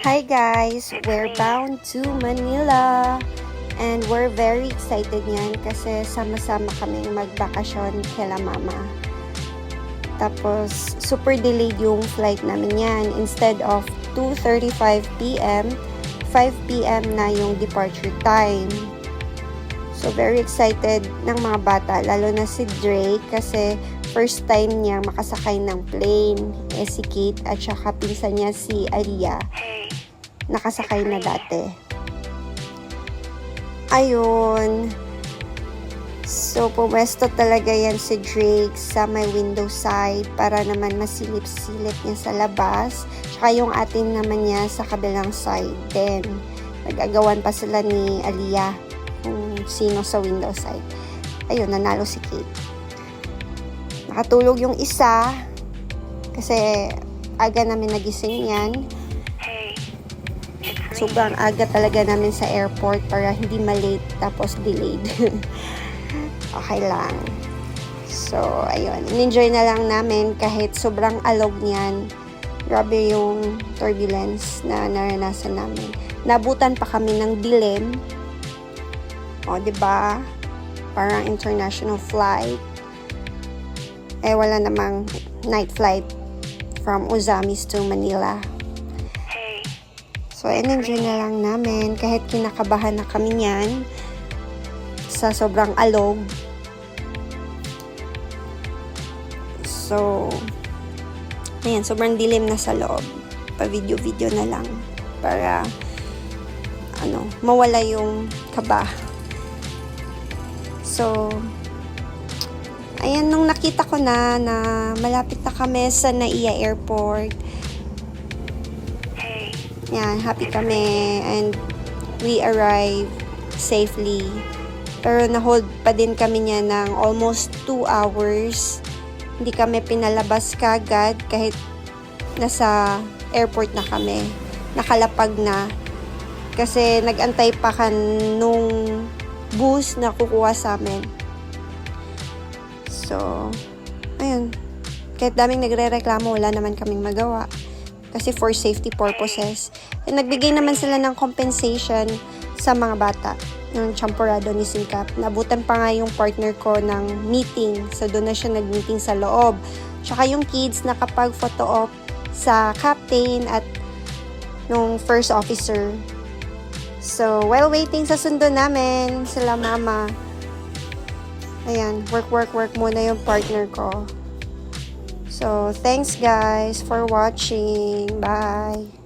Hi guys! We're bound to Manila and we're very excited yan kasi sama-sama kaming magbakasyon kila mama. Tapos super delayed yung flight namin yan. Instead of 2:35 p.m., 5 p.m. na yung departure time. So very excited ng mga bata, lalo na si Drake kasi first time niya makasakay ng plane. Si Kate at saka pinsan niya si Alia nakasakay na dati. Ayun. So, pumwesto talaga yan si Drake sa may window side para naman masilip-silip niya sa labas. Tsaka yung atin naman niya sa kabilang side din. Nag-agawan pa sila ni Alia kung sino sa window side. Ayun, nanalo si Kate. Nakatulog yung isa kasi aga namin nagising yan. Sobrang aga talaga namin sa airport para hindi malate tapos delayed. Okay lang. So, ayun. In-enjoy na lang namin kahit sobrang alog niyan. Grabe yung turbulence na naranasan namin. Nabutan pa kami ng dilim. O, diba? Parang international flight. Wala namang night flight from Uzamis to Manila. So, in-enjoy na lang namin kahit kinakabahan na kami niyan sa sobrang alog. So, ayan, sobrang dilim na sa loob. Pa-video-video na lang para mawala yung kaba. So, ayan, nung nakita ko na malapit na kami sa Naiya Airport, yan, happy kami and we arrived safely. Pero na-hold pa din kami niya ng almost 2 hours. Hindi kami pinalabas kagad kahit nasa airport na kami. Nakalapag na. Kasi nag-antay pa nung bus na kukuha sa amin. So, ayun. Kahit daming nagre-reklamo, wala naman kaming magawa. Kasi for safety purposes. And nagbigay naman sila ng compensation sa mga bata. Yung champorado ni Singkap. Nabutan pa nga yung partner ko ng meeting. So, doon na siya nag-meeting sa loob. Tsaka yung kids nakapag-photo op sa captain at nung first officer. So, while waiting sa sundo namin, sila mama, ayan, work muna yung partner ko. So, thanks guys for watching. Bye!